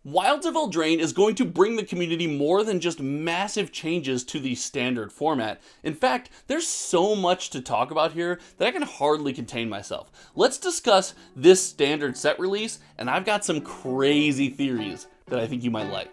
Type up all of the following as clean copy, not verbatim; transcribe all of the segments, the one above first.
Wilds of Eldraine is going to bring the community more than just massive changes to the standard format. In fact, there's so much to talk about here that I can hardly contain myself. Let's discuss this standard set release, and I've got some crazy theories that I think you might like.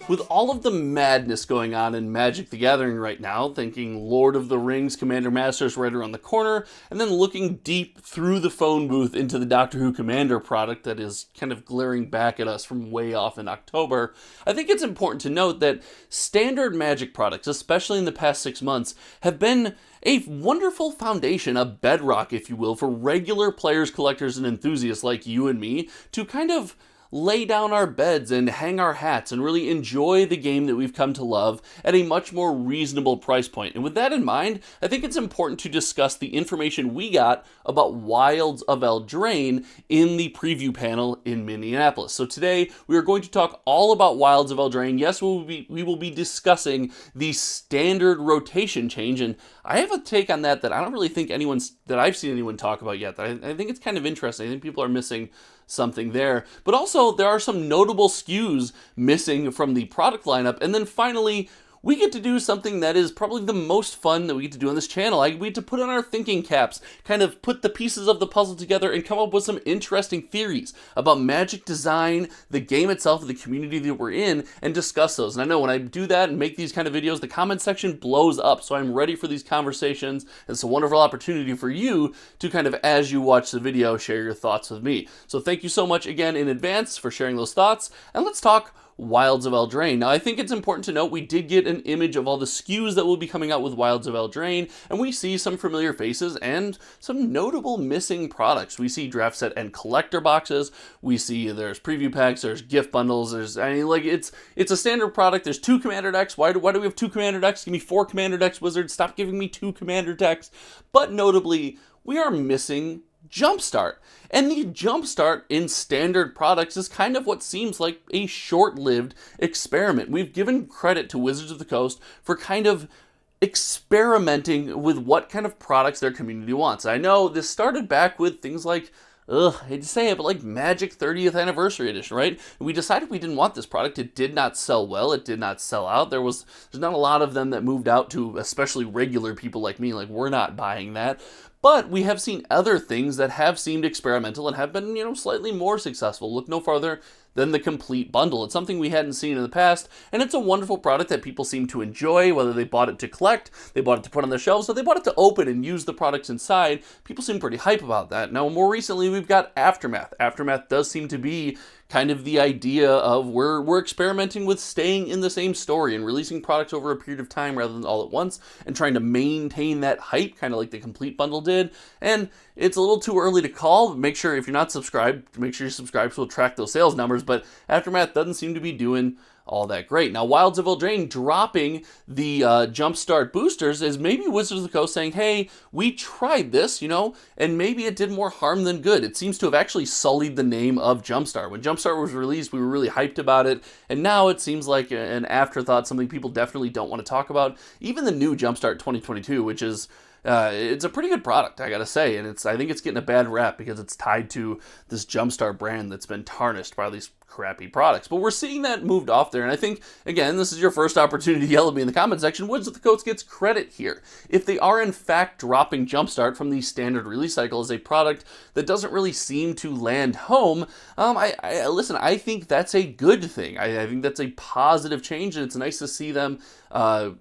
With all of the madness going on in Magic the Gathering right now, thinking Lord of the Rings Commander Masters right around the corner, and then looking deep through the phone booth into the Doctor Who Commander product that is kind of glaring back at us from way off in October, I think it's important to note that standard Magic products, especially in the past 6 months, have been a wonderful foundation, a bedrock, if you will, for regular players, collectors, and enthusiasts like you and me to kind of lay down our beds and hang our hats and really enjoy the game that we've come to love at a much more reasonable price point. And with that in mind, I think it's important to discuss the information we got about Wilds of Eldraine in the preview panel in Minneapolis. So today, we are going to talk all about Wilds of Eldraine. Yes, we will be discussing the standard rotation change, and I have a take on that I don't really think I've seen anyone talk about yet. I think it's kind of interesting. I think people are missing something there. But also, there are some notable SKUs missing from the product lineup. And then finally, we get to do something that is probably the most fun that we get to do on this channel. We get to put on our thinking caps, kind of put the pieces of the puzzle together and come up with some interesting theories about Magic design, the game itself, the community that we're in, and discuss those. And I know when I do that and make these kind of videos, the comment section blows up. So I'm ready for these conversations. It's a wonderful opportunity for you to kind of, as you watch the video, share your thoughts with me. So thank you so much again in advance for sharing those thoughts. And let's talk Wilds of Eldraine. Now, I think it's important to note we did get an image of all the SKUs that will be coming out with Wilds of Eldraine, and we see some familiar faces and some notable missing products. We see draft set and collector boxes. We see there's preview packs, there's gift bundles, it's a standard product. There's 2 commander decks. Why do we have 2 commander decks? Give me 4 commander decks, Wizard. Stop giving me 2 commander decks. But notably, we are missing Jumpstart. And the Jumpstart in standard products is kind of what seems like a short-lived experiment. We've given credit to Wizards of the Coast for kind of experimenting with what kind of products their community wants. I know this started back with things like, I hate to say it, but like Magic 30th Anniversary Edition, right? We decided we didn't want this product. It did not sell well. It did not sell out. There's not a lot of them that moved out to especially regular people like me. Like, we're not buying that. But we have seen other things that have seemed experimental and have been, slightly more successful. Look no farther than the complete bundle. It's something we hadn't seen in the past, and it's a wonderful product that people seem to enjoy, whether they bought it to collect, they bought it to put on their shelves, or they bought it to open and use the products inside. People seem pretty hype about that. Now, more recently, we've got Aftermath. Aftermath does seem to be kind of the idea of we're experimenting with staying in the same story and releasing products over a period of time rather than all at once and trying to maintain that hype, kind of like the complete bundle did. And it's a little too early to call, but make sure if you're not subscribed, make sure you subscribe so we'll track those sales numbers. But Aftermath doesn't seem to be doing all that great. Now, Wilds of Eldraine dropping the Jumpstart boosters is maybe Wizards of the Coast saying, hey, we tried this, and maybe it did more harm than good. It seems to have actually sullied the name of Jumpstart. When Jumpstart was released, we were really hyped about it, and now it seems like an afterthought, something people definitely don't want to talk about. Even the new Jumpstart 2022, which is it's a pretty good product, I gotta say, and I think it's getting a bad rap because it's tied to this Jumpstart brand that's been tarnished by these crappy products. But we're seeing that moved off there, and I think, again, this is your first opportunity to yell at me in the comment section. Wizards of the Coast gets credit here. If they are in fact dropping Jumpstart from the standard release cycle as a product that doesn't really seem to land home, I think that's a good thing. I think that's a positive change, and it's nice to see them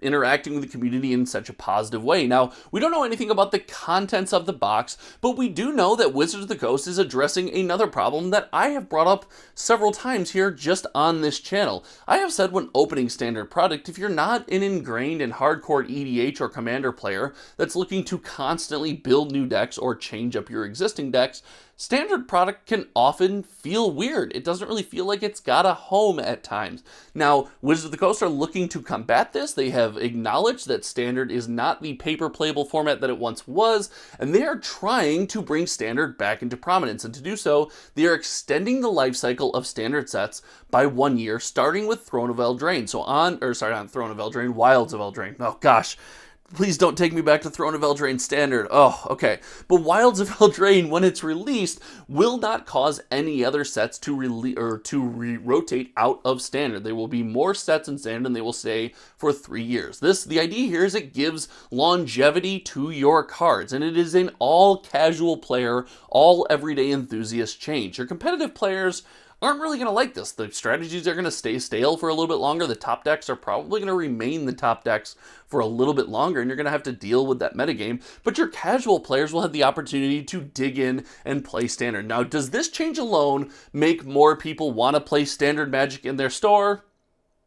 interacting with the community in such a positive way. Now, we don't know anything about the contents of the box, but we do know that Wizards of the Coast is addressing another problem that I have brought up several times here just on this channel. I have said when opening standard product, if you're not an ingrained and hardcore EDH or Commander player that's looking to constantly build new decks or change up your existing decks, standard product can often feel weird. It doesn't really feel like it's got a home at times. Now, Wizards of the Coast are looking to combat this. They have acknowledged that standard is not the paper playable format that it once was, and they are trying to bring standard back into prominence. And to do so, they are extending the life cycle of standard sets by 1 year, starting with Throne of Eldraine. Not Throne of Eldraine, Wilds of Eldraine. Oh gosh. Please don't take me back to Throne of Eldraine Standard. Oh, okay. But Wilds of Eldraine, when it's released, will not cause any other sets to rotate out of Standard. There will be more sets in Standard, and they will stay for 3 years. The idea here is it gives longevity to your cards, and it is an all casual player, all everyday enthusiast change. Your competitive players aren't really going to like this. The strategies are going to stay stale for a little bit longer. The top decks are probably going to remain the top decks for a little bit longer, and you're going to have to deal with that metagame. But your casual players will have the opportunity to dig in and play Standard. Now, does this change alone make more people want to play Standard Magic in their store?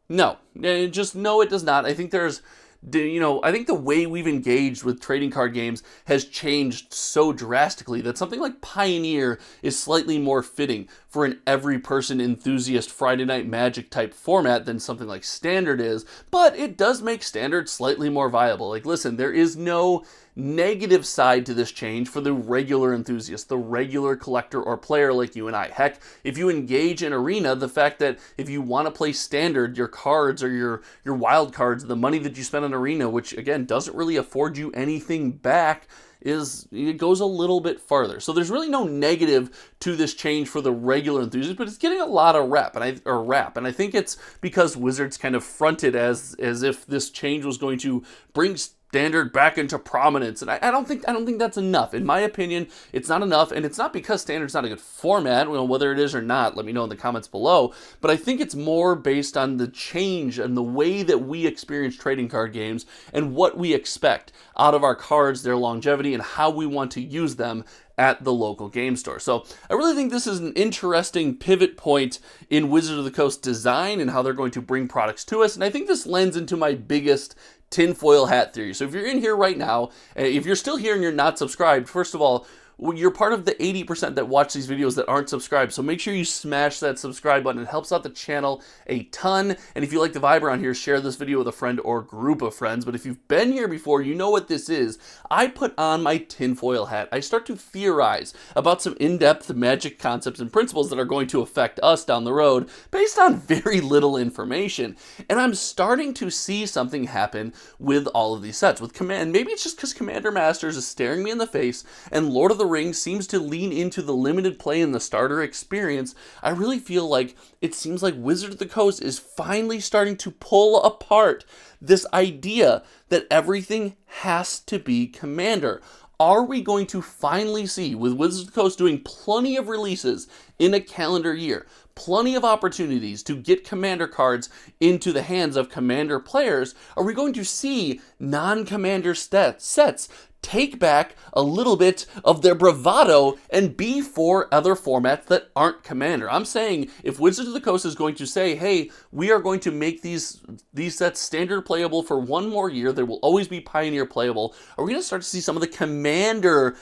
No. Just no, it does not. I think I think the way we've engaged with trading card games has changed so drastically that something like Pioneer is slightly more fitting for an every person enthusiast Friday Night Magic type format than something like Standard is, but it does make Standard slightly more viable. Like, listen, there is no negative side to this change for the regular enthusiast, the regular collector or player like you and I. Heck, if you engage in Arena, the fact that if you want to play Standard, your cards or your wild cards, the money that you spend on Arena, which again doesn't really afford you anything back, it goes a little bit farther. So there's really no negative to this change for the regular enthusiast, but it's getting a lot of rap, and I think it's because Wizards kind of fronted as if this change was going to bring Standard back into prominence, and I don't think that's enough. In my opinion, it's not enough, and it's not because Standard's not a good format. Whether it is or not, let me know in the comments below. But I think it's more based on the change and the way that we experience trading card games and what we expect out of our cards, their longevity, and how we want to use them at the local game store. So I really think this is an interesting pivot point in Wizards of the Coast design and how they're going to bring products to us. And I think this lends into my biggest tinfoil hat theory. So if you're in here right now, if you're still here and you're not subscribed, first of all, you're part of the 80% that watch these videos that aren't subscribed, so make sure you smash that subscribe button. It helps out the channel a ton, and if you like the vibe around here, share this video with a friend or group of friends. But if you've been here before, you know what this is. I put on my tinfoil hat. I start to theorize about some in-depth magic concepts and principles that are going to affect us down the road based on very little information, and I'm starting to see something happen with all of these sets. With Command, maybe it's just because Commander Masters is staring me in the face, and Lord of the Rings seems to lean into the limited play in the starter experience. I really feel like it seems like Wizards of the Coast is finally starting to pull apart this idea that everything has to be Commander. Are we going to finally see, with Wizards of the Coast doing plenty of releases in a calendar year, plenty of opportunities to get Commander cards into the hands of Commander players, are we going to see non-Commander sets take back a little bit of their bravado and be for other formats that aren't Commander? I'm saying if Wizards of the Coast is going to say, hey, we are going to make these sets Standard playable for one more year, there will always be Pioneer playable, are we going to start to see some of the Commander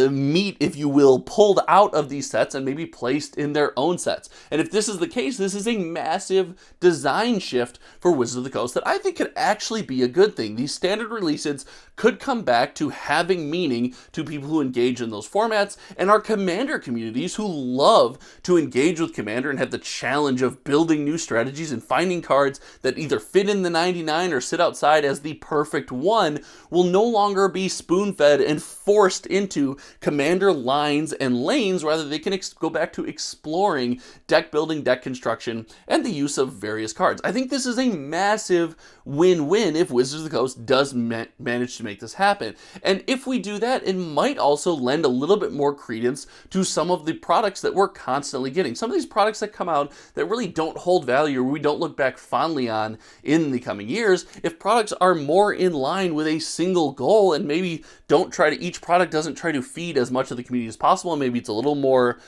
meat, if you will, pulled out of these sets and maybe placed in their own sets? And if this is the case, this is a massive design shift for Wizards of the Coast that I think could actually be a good thing. These Standard releases could come back to having meaning to people who engage in those formats, and our Commander communities who love to engage with Commander and have the challenge of building new strategies and finding cards that either fit in the 99 or sit outside as the perfect one will no longer be spoon-fed and forced into Commander lines and lanes. Rather, they can go back to exploring deck building, deck construction, and the use of various cards. I think this is a massive win-win if Wizards of the Coast does manage to make this happen. And if we do that, it might also lend a little bit more credence to some of the products that we're constantly getting. Some of these products that come out that really don't hold value or we don't look back fondly on in the coming years, if products are more in line with a single goal and maybe each product doesn't try to feed as much of the community as possible, and maybe it's a little more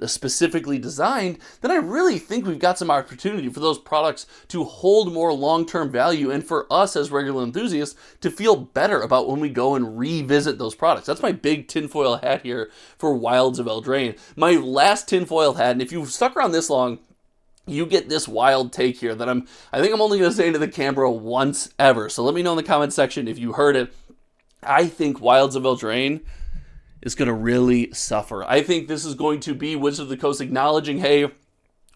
specifically designed, then I really think we've got some opportunity for those products to hold more long-term value and for us as regular enthusiasts to feel better about when we go and revisit those products. That's my big tinfoil hat here for Wilds of Eldraine. My last tinfoil hat, and if you've stuck around this long, you get this wild take here that I think I'm only going to say into the camera once ever. So let me know in the comment section if you heard it. I think Wilds of Eldraine is going to really suffer. I think this is going to be Wizards of the Coast acknowledging, hey,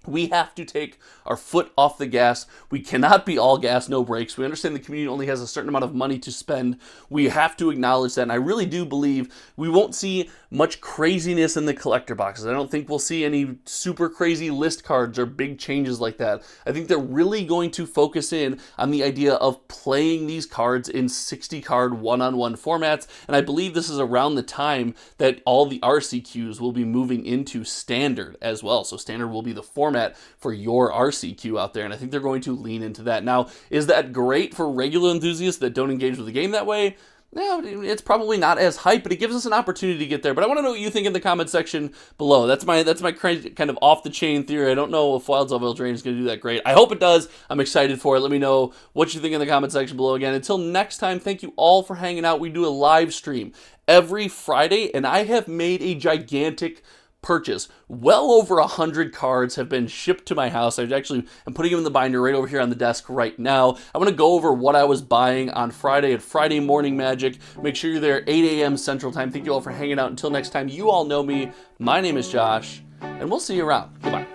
We have to take our foot off the gas. We cannot be all gas, no brakes. We understand the community only has a certain amount of money to spend. We have to acknowledge that, and I really do believe we won't see much craziness in the collector boxes. I don't think we'll see any super crazy list cards or big changes like that. I think they're really going to focus in on the idea of playing these cards in 60-card one-on-one formats, and I believe this is around the time that all the RCQs will be moving into Standard as well. So Standard will be the format for your RCQ out there, and I think they're going to lean into that. Now, is that great for regular enthusiasts that don't engage with the game that way? No, it's probably not as hype, but it gives us an opportunity to get there. But I want to know what you think in the comment section below. That's my kind of off-the-chain theory. I don't know if Wilds of Eldraine is going to do that great. I hope it does. I'm excited for it. Let me know what you think in the comment section below. Again, until next time, thank you all for hanging out. We do a live stream every Friday, and I have made a gigantic purchase. Well over 100 cards have been shipped to my house. I'm putting them in the binder right over here on the desk right now. I want to go over what I was buying on Friday at Friday Morning Magic. Make sure you're there 8 a.m. Central Time. Thank you all for hanging out. Until next time, you all know me. My name is Josh, and we'll see you around. Goodbye.